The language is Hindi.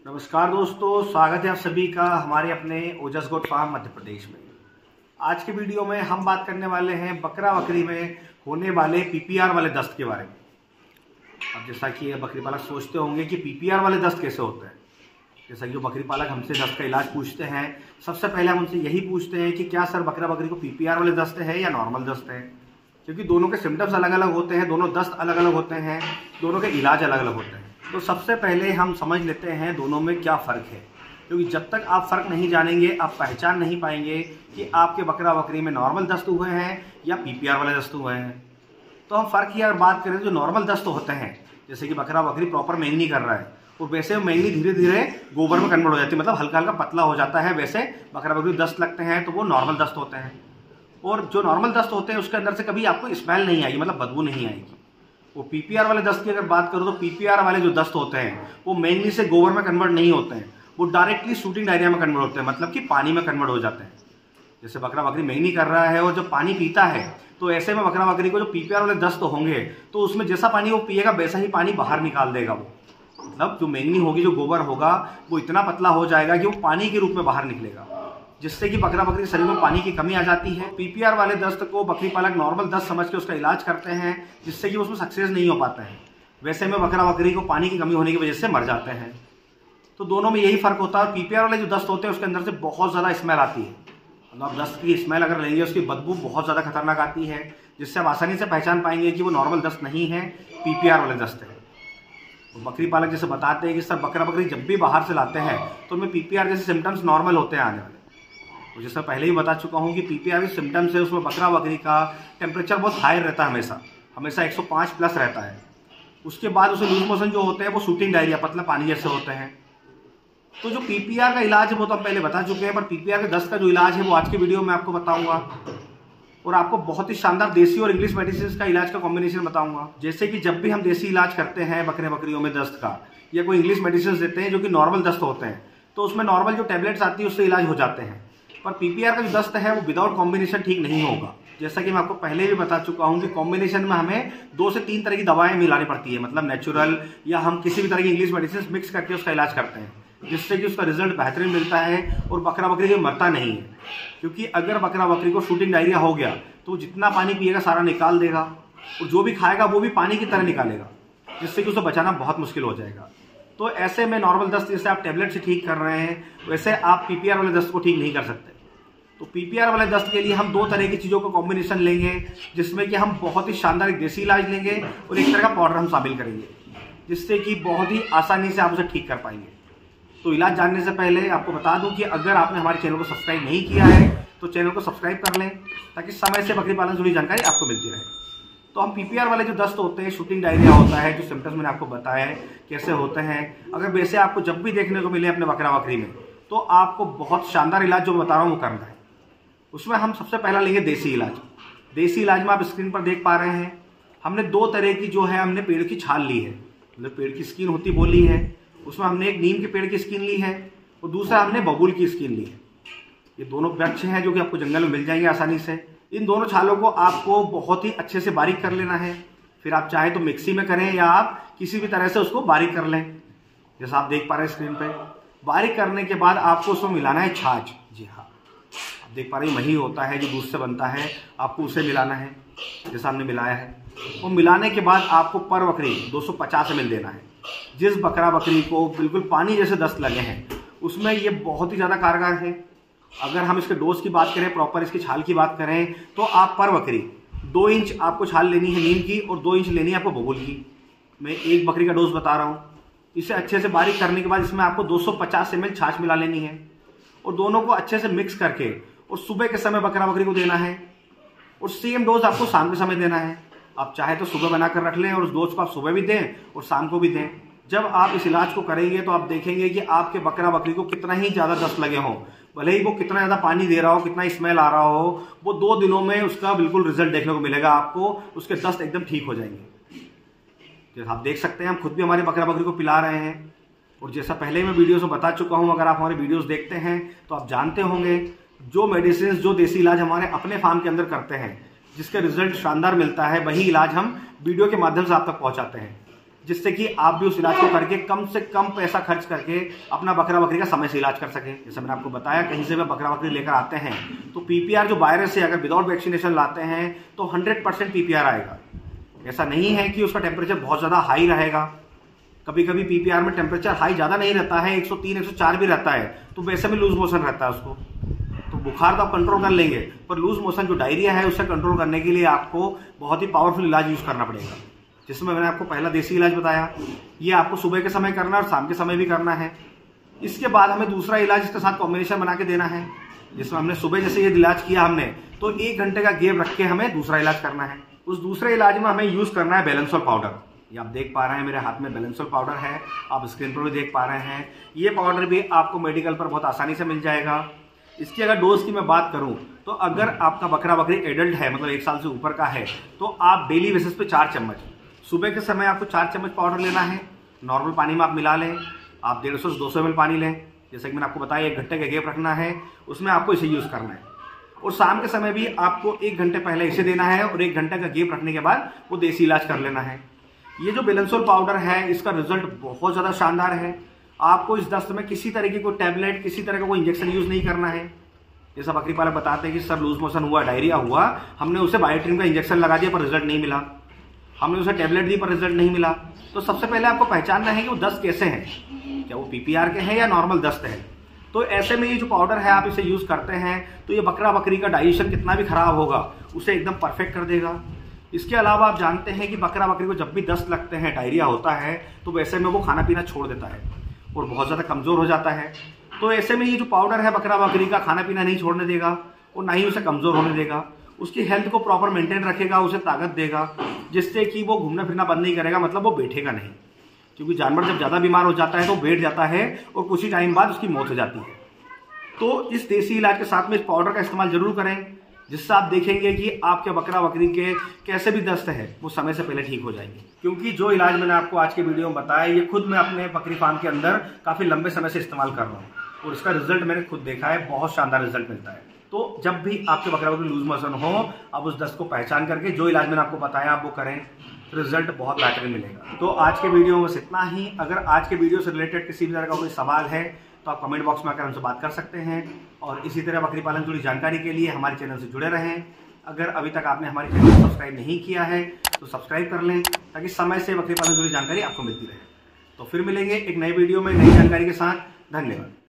नमस्कार दोस्तों, स्वागत है आप सभी का हमारे अपने ओजस गोट फार्म मध्य प्रदेश में। आज के वीडियो में हम बात करने वाले हैं बकरा बकरी में होने वाले पीपीआर वाले दस्त के बारे में। अब जैसा कि बकरी पालक सोचते होंगे कि पीपीआर वाले दस्त कैसे होते हैं, जैसा कि जो बकरी पालक हमसे दस्त का इलाज पूछते हैं, सबसे पहले हम उनसे यही पूछते हैं कि क्या सर बकरा बकरी को पीपीआर वाले दस्त है या नॉर्मल दस्त है, क्योंकि दोनों के सिम्टम्स अलग अलग होते हैं, दोनों दस्त अलग अलग होते हैं, दोनों के इलाज अलग अलग होते हैं। तो सबसे पहले हम समझ लेते हैं दोनों में क्या फ़र्क है, क्योंकि जब तक आप फ़र्क नहीं जानेंगे आप पहचान नहीं पाएंगे कि आपके बकरा बकरी में नॉर्मल दस्त हुए हैं या पीपीआर वाले दस्त हुए हैं। तो हम फ़र्क की अगर बात करें तो जो नॉर्मल दस्त होते हैं, जैसे कि बकरा बकरी प्रॉपर मेंगनी कर रहा है और वैसे मेंगनी धीरे धीरे गोबर में कन्वर्ट हो जाती है, मतलब हल्का हल्का पतला हो जाता है, वैसे बकरा बकरी दस्त लगते हैं तो वो नॉर्मल दस्त होते हैं। और जो नॉर्मल दस्त होते हैं उसके अंदर से कभी आपको स्मेल नहीं आएगी, मतलब बदबू नहीं आएगी। वो पीपीआर वाले दस्त की अगर बात करूँ तो पीपीआर वाले जो दस्त होते हैं वो मेनली से गोबर में कन्वर्ट नहीं होते हैं, वो डायरेक्टली शूटिंग डायरिया में कन्वर्ट होते हैं, मतलब कि पानी में कन्वर्ट हो जाते हैं। जैसे बकरा बकरी मेंगनी कर रहा है और जब पानी पीता है तो ऐसे में बकरा बकरी को जो पीपीआर वाले दस्त होंगे तो उसमें जैसा पानी वो पिएगा वैसा ही पानी बाहर निकाल देगा वो, मतलब जो मेंगनी होगी, जो गोबर होगा वो इतना पतला हो जाएगा कि वो पानी के रूप में बाहर निकलेगा, जिससे कि बकरा बकरी के शरीर में पानी की कमी आ जाती है। पीपीआर वाले दस्त को बकरी पालक नॉर्मल दस्त समझ के उसका इलाज करते हैं, जिससे कि उसमें सक्सेस नहीं हो पाता है। वैसे में बकरा बकरी को पानी की कमी होने की वजह से मर जाते हैं। तो दोनों में यही फर्क होता है। पीपीआर वाले जो दस्त होते हैं उसके अंदर से बहुत ज़्यादा स्मेल आती है, मतलब आप दस्त की स्मेल अगर लेंगे उसकी बदबू बहुत ज़्यादा खतरनाक आती है, जिससे आप आसानी से पहचान पाएंगे कि वो नॉर्मल दस्त नहीं है, पीपीआर वाले दस्त है। तो बकरी पालक जैसे बताते हैं कि सर बकरा बकरी जब भी बाहर से लाते हैं तो उनमें पीपीआर जैसे सिम्टम्स नॉर्मल होते हैं आने वाले। तो जैसा पहले ही बता चुका हूँ कि पीपीआर के सिम्टम्स है उसमें बकरा बकरी का टेम्परेचर बहुत हाई रहता है, हमेशा 105 प्लस रहता है। उसके बाद उसे लूज मोशन जो होते हैं वो शूटिंग डायरिया पतला पानी जैसे होते हैं। तो जो पीपीआर का इलाज है वो तो हम पहले बता चुके हैं, पर पीपीआर के दस्त का जो इलाज है वो आज की वीडियो में आपको बताऊंगा और आपको बहुत ही शानदार देसी और इंग्लिश मेडिसिन का इलाज का कॉम्बिनेशन बताऊंगा। जैसे कि जब भी हम देसी इलाज करते हैं बकरे बकरियों में दस्त का या कोई इंग्लिश मेडिसिन देते हैं जो कि नॉर्मल दस्त होते हैं, तो उसमें नॉर्मल जो टैबलेट्स आती है उससे इलाज हो जाते हैं, पर पीपीआर का जो दस्त है वो विदाउट कॉम्बिनेशन ठीक नहीं होगा। जैसा कि मैं आपको पहले भी बता चुका हूं कि कॉम्बिनेशन में हमें 2 से 3 तरह की दवाएं मिलानी पड़ती है, मतलब नेचुरल या हम किसी भी तरह की इंग्लिश मेडिसिन मिक्स करके उसका इलाज करते हैं, जिससे कि उसका रिजल्ट बेहतरीन मिलता है और बकरा बकरी को मरता नहीं है। क्योंकि अगर बकरा बकरी को शूटिंग डायरिया हो गया तो जितना पानी पिएगा सारा निकाल देगा और जो भी खाएगा वो भी पानी की तरह निकालेगा, जिससे कि उसे बचाना बहुत मुश्किल हो जाएगा। तो ऐसे में नॉर्मल दस्त जैसे आप टैबलेट से ठीक कर रहे हैं वैसे आप पीपीआर वाले दस्त को ठीक नहीं कर सकते। तो पीपीआर वाले दस्त के लिए हम 2 तरह की चीज़ों का कॉम्बिनेशन लेंगे, जिसमें कि हम बहुत ही शानदार एक देसी इलाज लेंगे और एक तरह का पाउडर हम शामिल करेंगे, जिससे कि बहुत ही आसानी से आप उसे ठीक कर पाएंगे। तो इलाज जानने से पहले आपको बता दूं कि अगर आपने हमारे चैनल को सब्सक्राइब नहीं किया है तो चैनल को सब्सक्राइब कर लें, ताकि समय से बकरी पालन से जुड़ी जानकारी आपको मिलती रहे। तो हम पीपीआर वाले जो दस्त होते हैं, शूटिंग डायरिया होता है, जो सिम्टम्स मैंने आपको बताया है कैसे होते हैं, अगर वैसे आपको जब भी देखने को मिले अपने बकरा बकरी में तो आपको बहुत शानदार इलाज जो बता रहा हूँ वो करना है। उसमें हम सबसे पहला लेंगे देसी इलाज। देसी इलाज में आप स्क्रीन पर देख पा रहे हैं हमने 2 तरह की जो है हमने पेड़ की छाल ली है, मतलब पेड़ की स्किन होती वो ली है। उसमें हमने एक नीम के पेड़ की स्किन ली है और दूसरा हमने बबूल की स्किन ली है। ये दोनों वृक्ष हैं जो कि आपको जंगल में मिल जाएंगे आसानी से। इन दोनों छालों को आपको बहुत ही अच्छे से बारीक कर लेना है, फिर आप चाहे तो मिक्सी में करें या आप किसी भी तरह से उसको बारीक कर लें, जैसा आप देख पा रहे हैं स्क्रीन पे। बारीक करने के बाद आपको उसमें मिलाना है छाछ। जी हाँ, आप देख पा रहे हैं मही होता है जो दूध से बनता है, आपको उसे मिलाना है जैसा हमने मिलाया है। वो मिलाने के बाद आपको पर बकरी 250 ml देना है। जिस बकरा बकरी को बिल्कुल पानी जैसे दस्त लगे हैं उसमें ये बहुत ही ज़्यादा कारगर है। अगर हम इसके डोज की बात करें, प्रॉपर इसकी छाल की बात करें, तो आप पर बकरी 2 इंच आपको छाल लेनी है नीम की और 2 इंच लेनी है आपको बबूल की। मैं एक बकरी का डोज बता रहा हूँ। इसे अच्छे से बारीक करने के बाद इसमें आपको 250 ml छाछ मिला लेनी है और दोनों को अच्छे से मिक्स करके और सुबह के समय बकरा बकरी को देना है और सेम डोज आपको शाम के समय देना है। आप चाहे तो सुबह बनाकर रख लें और उस डोज को आप सुबह भी दें और शाम को भी दें। जब आप इस इलाज को करेंगे तो आप देखेंगे कि आपके बकरा बकरी को कितना ही ज़्यादा दस्त लगे हों, भले ही वो कितना ज़्यादा पानी दे रहा हो, कितना स्मेल आ रहा हो, वो 2 दिनों में उसका बिल्कुल रिजल्ट देखने को मिलेगा आपको, उसके दस्त एकदम ठीक हो जाएंगे। जैसा आप देख सकते हैं हम खुद भी हमारे बकरा बकरी को पिला रहे हैं और जैसा पहले मैं वीडियोस में बता चुका हूं, अगर आप हमारे वीडियोस देखते हैं तो आप जानते होंगे जो मेडिसिन, जो देसी इलाज हमारे अपने फार्म के अंदर करते हैं जिसका रिजल्ट शानदार मिलता है, वही इलाज हम वीडियो के माध्यम से आप तक पहुंचाते हैं। जिससे कि आप भी उस इलाज को करके कम से कम पैसा खर्च करके अपना बकरा बकरी का समय से इलाज कर सकें। जैसे मैंने आपको बताया, कहीं से भी बकरा बकरी लेकर आते हैं तो पीपीआर जो वायरस से अगर विदाउट वैक्सीनेशन लाते हैं तो 100% पीपीआर आएगा। ऐसा नहीं है कि उसका टेम्परेचर बहुत ज़्यादा हाई रहेगा। कभी कभी पीपीआर में टेम्परेचर हाई ज़्यादा नहीं रहता है, 103 104 भी रहता है, तो वैसे में लूज मोशन रहता है उसको। तो बुखार तो आप कंट्रोल कर लेंगे, पर लूज मोशन जो डायरिया है उससे कंट्रोल करने के लिए आपको बहुत ही पावरफुल इलाज यूज़ करना पड़ेगा, जिसमें मैंने आपको पहला देसी इलाज बताया। ये आपको सुबह के समय करना है और शाम के समय भी करना है। इसके बाद हमें दूसरा इलाज इसके साथ कॉम्बिनेशन बना के देना है, जिसमें हमने सुबह जैसे ये इलाज किया हमने, तो 1 घंटे का गैप रख के हमें दूसरा इलाज करना है। उस दूसरे इलाज में हमें यूज़ करना है बैलेंसोल पाउडर। ये आप देख पा रहे हैं मेरे हाथ में बैलेंसोल पाउडर है, आप स्क्रीन पर भी देख पा रहे हैं। ये पाउडर भी आपको मेडिकल पर बहुत आसानी से मिल जाएगा। इसकी अगर डोज की मैं बात करूं तो अगर आपका बकरा बकरी एडल्ट है, मतलब 1 साल से ऊपर का है, तो आप डेली बेसिस पे 4 चम्मच, सुबह के समय आपको 4 चम्मच पाउडर लेना है। नॉर्मल पानी में आप मिला लें, आप 150 से 200 ml पानी लें। जैसे कि मैंने आपको बताया 1 घंटे का गैप रखना है, उसमें आपको इसे यूज़ करना है। और शाम के समय भी आपको 1 घंटे पहले इसे देना है और 1 घंटे का गैप रखने के बाद वो देसी इलाज कर लेना है। ये जो बैलेंसोल पाउडर है इसका रिजल्ट बहुत ज़्यादा शानदार है। आपको इस दस्त में किसी तरह की कोई टैबलेट, किसी तरह का कोई इंजेक्शन यूज़ नहीं करना है। जैसा बकरी पालक बताते हैं कि सर लूज मोशन हुआ, डायरिया हुआ, हमने उसे बायोटिन का इंजेक्शन लगा दिया पर रिजल्ट नहीं मिला, हमने उसे टैबलेट दी पर रिजल्ट नहीं मिला। तो सबसे पहले आपको पहचानना है कि वो दस्त कैसे हैं, क्या वो पीपीआर के हैं या नॉर्मल दस्त है। तो ऐसे में ये जो पाउडर है आप इसे यूज़ करते हैं तो ये बकरा बकरी का डाइजेशन कितना भी खराब होगा उसे एकदम परफेक्ट कर देगा। इसके अलावा आप जानते हैं कि बकरा बकरी को जब भी दस्त लगते हैं, डायरिया होता है, तो वैसे में वो खाना पीना छोड़ देता है और बहुत ज़्यादा कमज़ोर हो जाता है। तो ऐसे में ये जो पाउडर है बकरा बकरी का खाना पीना नहीं छोड़ने देगा और ना ही उसे कमज़ोर होने देगा, उसकी हेल्थ को प्रॉपर मेंटेन रखेगा, उसे ताकत देगा, जिससे कि वो घूमना फिरना बंद नहीं करेगा, मतलब वो बैठेगा नहीं। क्योंकि जानवर जब ज़्यादा बीमार हो जाता है तो बैठ जाता है और कुछ ही टाइम बाद उसकी मौत हो जाती है। तो इस देसी इलाज के साथ में इस पाउडर का इस्तेमाल जरूर करें, जिससे आप देखेंगे कि आपके बकरा बकरी के कैसे भी दस्त है वो समय से पहले ठीक हो जाएंगे। क्योंकि जो इलाज मैंने आपको आज के वीडियो में बताया ये खुद मैं अपने बकरी फार्म के अंदर काफ़ी लंबे समय से इस्तेमाल कर रहा हूँ और इसका रिजल्ट मैंने खुद देखा है, बहुत शानदार रिजल्ट मिलता है। तो जब भी आपके बकरा बकरी लूज मोशन हो, आप उस दस्त को पहचान करके जो इलाज मैंने आपको बताया आप वो करें, रिजल्ट बहुत बेहतरीन मिलेगा। तो आज के वीडियो में बस इतना ही। अगर आज के वीडियो से रिलेटेड किसी भी तरह का कोई सवाल है तो आप कमेंट बॉक्स में आकर हमसे बात कर सकते हैं और इसी तरह बकरी पालन जुड़ी जानकारी के लिए हमारे चैनल से जुड़े रहें। अगर अभी तक आपने हमारे चैनल को सब्सक्राइब नहीं किया है तो सब्सक्राइब कर लें, ताकि समय से बकरी पालन जुड़ी जानकारी आपको मिलती रहे। तो फिर मिलेंगे एक नए वीडियो में नई जानकारी के साथ। धन्यवाद।